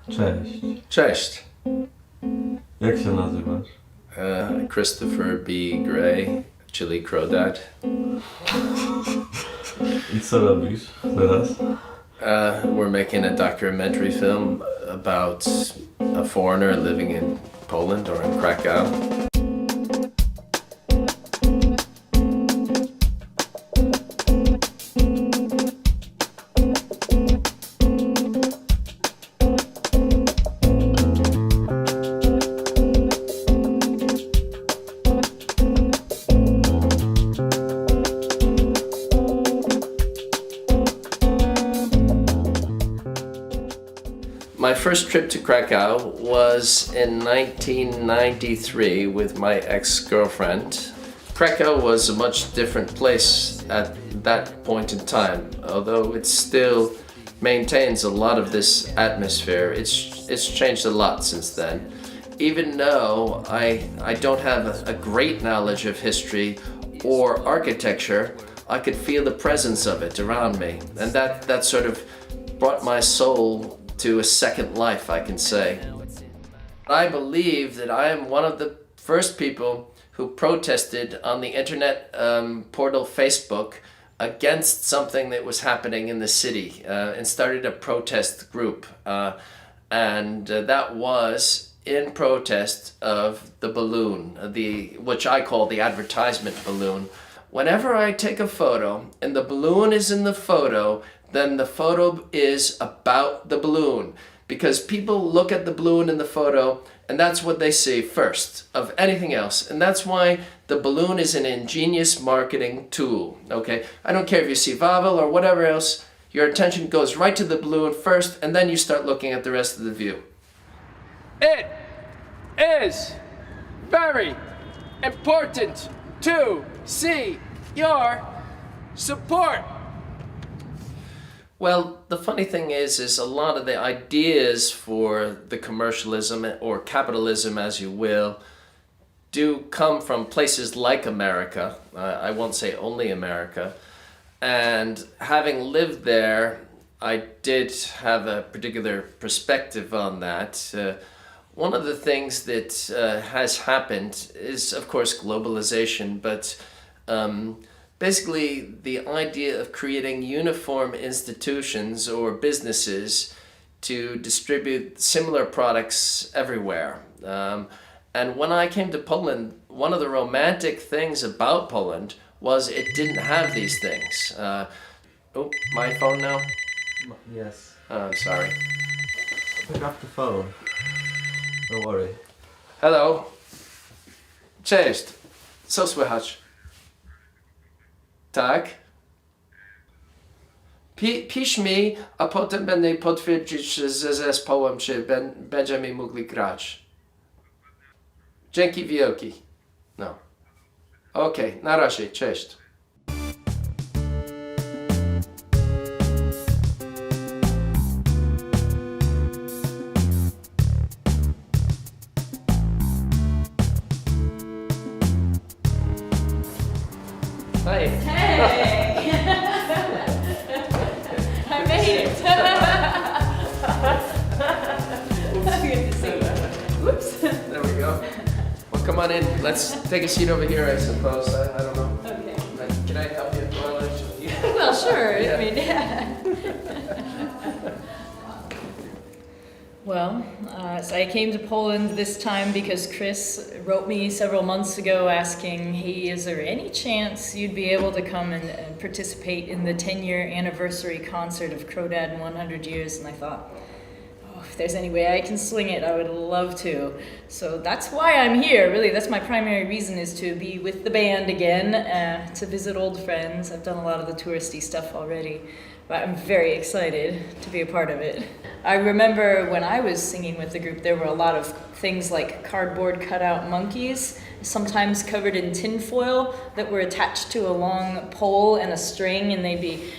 Cześć. Cześć. Jak się nazywasz? Christopher B. Gray, czyli CroDad. I co robisz teraz? We're making a documentary film about a foreigner living in Poland or in Krakow. My first trip to Krakow was in 1993 with my ex-girlfriend. Krakow was a much different place at that point in time, although it still maintains a lot of this atmosphere. It's changed a lot since then. Even though I don't have a great knowledge of history or architecture, I could feel the presence of it around me, and that sort of brought my soul to a second life, I can say. I believe that I am one of the first people who protested on the internet portal Facebook against something that was happening in the city and started a protest group. And that was in protest of the balloon, which I call the advertisement balloon. Whenever I take a photo and the balloon is in the photo, then the photo is about the balloon, because people look at the balloon in the photo and that's what they see first of anything else. And that's why the balloon is an ingenious marketing tool, okay? I don't care if you see Wawel or whatever else, your attention goes right to the balloon first and then you start looking at the rest of the view. It is very important to see your support. Well, the funny thing is a lot of the ideas for the commercialism or capitalism, as you will, do come from places like America. I won't say only America. And having lived there, I did have a particular perspective on that. One of the things that has happened is, of course, globalization, but basically the idea of creating uniform institutions or businesses to distribute similar products everywhere. And when I came to Poland, one of the romantic things about Poland was it didn't have these things. Oh, my phone now? Yes. Oh, I'm sorry. Pick up the phone. Don't worry. Hello. Cześć. Co słychać? Tak? Pisz mi, a potem będę potwierdzić ze zespołem, czy będziemy mogli grać. Dzięki wielki. No. Okej, na razie, cześć. Hi. Hey! I made it! Good to see you. Whoops. There we go. Well, come on in. Let's take a seat over here, I suppose. I don't know. Okay. Can I help you? Well, sure. Yeah. I mean, yeah. Well, so I came to Poland this time because Chris wrote me several months ago asking, hey, is there any chance you'd be able to come and participate in the 10-year anniversary concert of CroDad in 100 years? And I thought, oh, if there's any way I can swing it, I would love to. So that's why I'm here, really. That's my primary reason, is to be with the band again, to visit old friends. I've done a lot of the touristy stuff already, but I'm very excited to be a part of it. I remember when I was singing with the group, there were a lot of things like cardboard cutout monkeys, sometimes covered in tinfoil, that were attached to a long pole and a string, and they'd be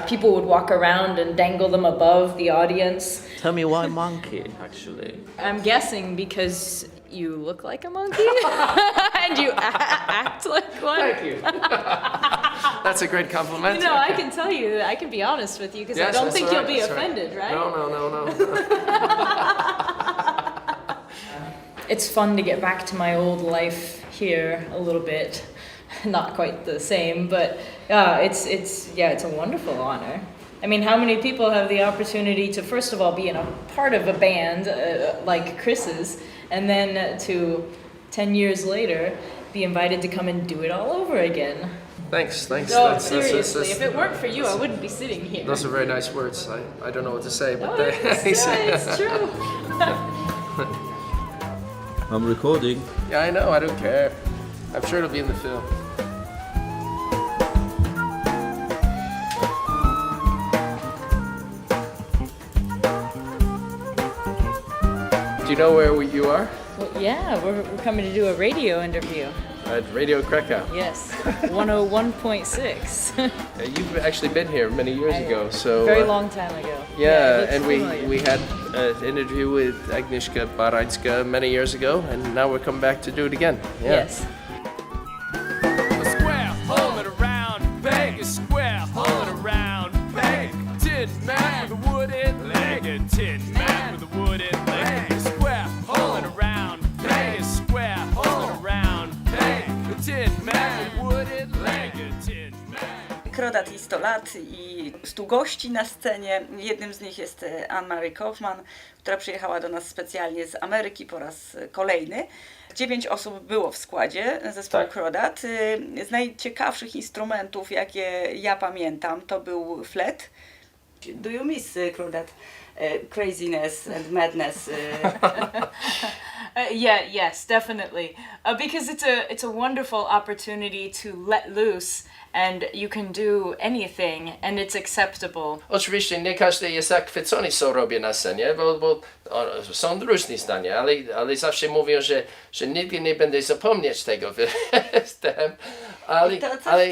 people would walk around and dangle them above the audience. Tell me why monkey, actually? I'm guessing because you look like a monkey and you act like one. Thank you. That's a great compliment. You know, I can tell you, I can be honest with you, because Yes, I don't that's think right, you'll be that's right. offended, right? No. it's fun to get back to my old life here a little bit. Not quite the same, but it's a wonderful honor. I mean, how many people have the opportunity to, first of all, be in a part of a band like Chris's, and then to 10 years later be invited to come and do it all over again? Thanks. No, seriously, if it weren't for you, I wouldn't be sitting here. Those are very nice words. I don't know what to say, but It's true. I'm recording. Yeah, I know. I don't care. I'm sure it'll be in the film. Do you know where you are? Well, yeah, we're coming to do a radio interview. At Radio Krakow. Yes, 101.6. You've actually been here many years ago, so... Very long time ago. Yeah, it and looks familiar. we had an interview with Agnieszka Barańska many years ago, and now we're coming back to do it again. Yeah. Yes. A square hole in a round peg, a square hole in a round peg. Tin man with a wooden leg, a tin man with a wooden leg. A square hole in a round peg, a square hole in a round peg. A tin man with a wooden leg, a tin man. CroDad i 100 lat i 100 gości na scenie. Jednym z nich jest Anne-Marie Kaufman, która przyjechała do nas specjalnie z Ameryki po raz kolejny. 9 osób było w składzie zespołu Tak. CroDad. Z najciekawszych instrumentów, jakie ja pamiętam, to był flet. Do you miss CroDad? Craziness and madness. Yes, definitely. Because it's a wonderful opportunity to let loose, and you can do anything, and it's acceptable. Oczywiście nie każdy jest zachwycony, co robię na scenie, bo są różne zdania, ale zawsze mówią, że nigdy nie będę zapomnieć tego występ. Ale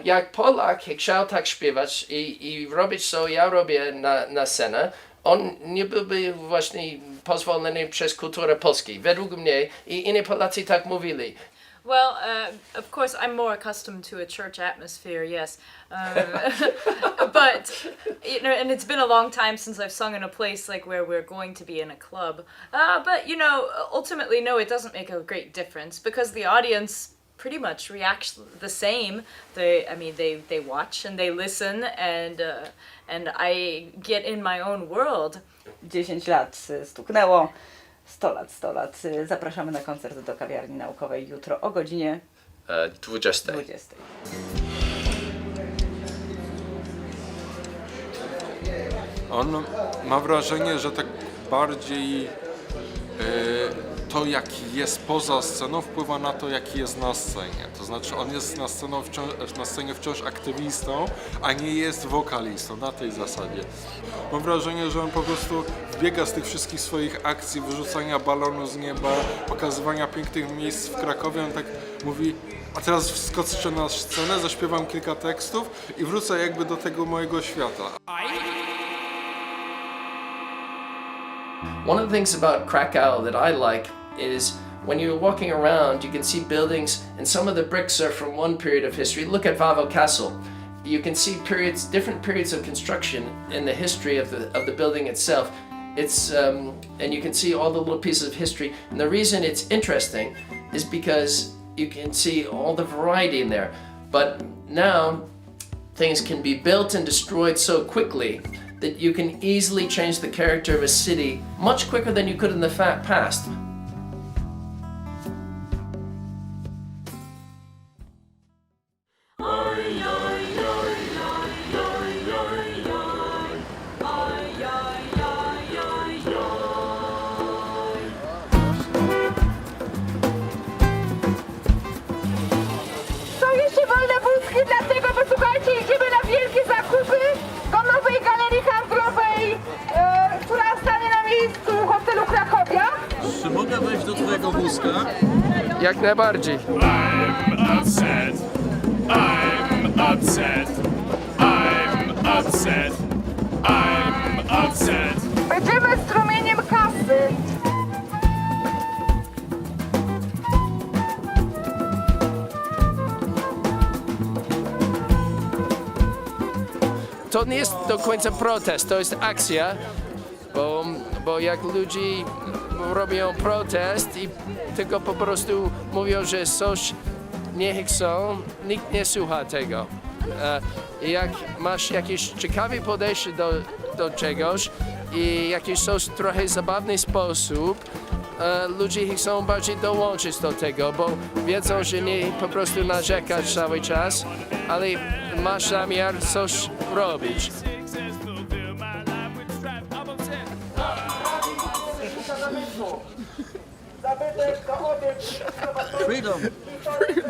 jak Polak chciał tak śpiewać i robić, co ja robię na scenę, on nie byłby właśnie pozwolony przez kulturę polską, według mnie, i inni Polacy tak mówili. Well, of course, I'm more accustomed to a church atmosphere, yes. But, you know, and it's been a long time since I've sung in a place like where we're going to be in a club. But, you know, ultimately, no, it doesn't make a great difference because the audience pretty much reacts the same. They watch and they listen, and I get in my own world. 10 lat stuknęło. 100 lat. Zapraszamy na koncert do kawiarni naukowej jutro o godzinie 20. 20. On ma wrażenie, że tak bardziej to, jaki jest poza sceną, wpływa na to, jaki jest na scenie. To znaczy, on jest na scenie wciąż aktywistą, a nie jest wokalistą, na tej zasadzie. Mam wrażenie, że on po prostu wbiega z tych wszystkich swoich akcji, wyrzucania balonu z nieba, pokazywania pięknych miejsc w Krakowie. On tak mówi, a teraz wskoczę na scenę, zaśpiewam kilka tekstów i wrócę jakby do tego mojego świata. One of the things about Krakow that I like is when you're walking around, you can see buildings, and some of the bricks are from one period of history. Look at Wawel Castle. You can see different periods of construction in the history of the building itself. It's and you can see all the little pieces of history. And the reason it's interesting is because you can see all the variety in there. But now things can be built and destroyed so quickly that you can easily change the character of a city much quicker than you could in the past. Są jeszcze wolne wózki, dlatego posłuchajcie, idziemy na wielkie zakupy do nowej galerii handlowej, która stanie na miejscu hotelu Krakowia. Czy mogę wejść do twojego wózka? Jak najbardziej. I'm upset. I'm upset. I'm upset. I'm upset. Będziemy strumieniem kasy. To nie jest do końca protest, to jest akcja. bo jak ludzie robią protest i tylko po prostu mówią, że coś nie chcą, nikt nie słucha tego. Jak masz jakieś ciekawe podejście do czegoś i jakiś coś trochę zabawny sposób, ludzie chcą bardziej dołączyć do tego, bo wiedzą, że nie po prostu narzekać cały czas, ale masz zamiar coś robić. Freedom.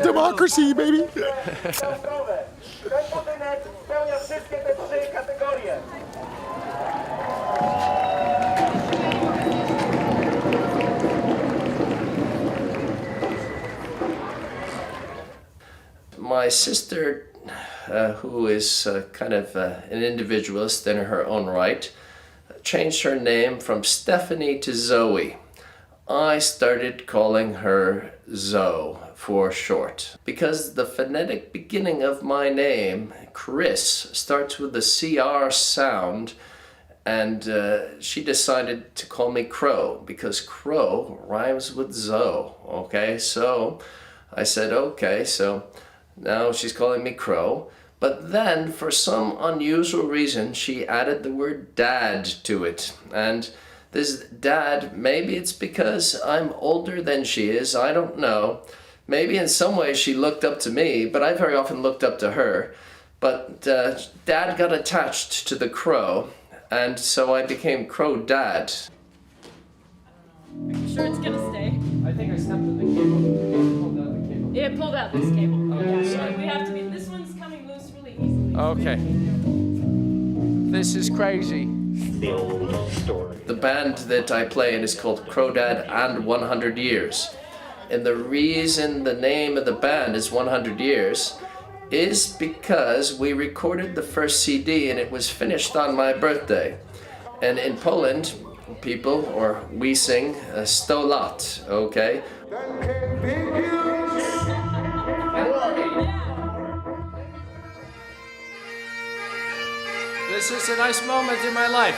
Democracy, baby. Ten budynek spełnia wszystkie te 3 kategorie. My sister, who is kind of an individualist in her own right, changed her name from Stephanie to Zoe. I started calling her Zoe for short because the phonetic beginning of my name, Chris, starts with the CR sound, and she decided to call me Crow because Crow rhymes with Zoe. Okay, so I said okay, so now she's calling me Crow. But then, for some unusual reason, she added the word dad to it. And this dad, maybe it's because I'm older than she is, I don't know. Maybe in some ways she looked up to me, but I very often looked up to her. But dad got attached to the crow, and so I became CroDad. Are you sure it's gonna stay? I think I stepped on the cable. Pulled out the cable. Yeah, pulled out this cable. Oh, Yeah, sorry. we have to be. This one's coming loose really easily. Okay. This is crazy. The band that I play in is called CroDad and 100 Years. And the reason the name of the band is 100 Years is because we recorded the first CD and it was finished on my birthday. And in Poland, people, or we sing 100 lat, okay? This is a nice moment in my life.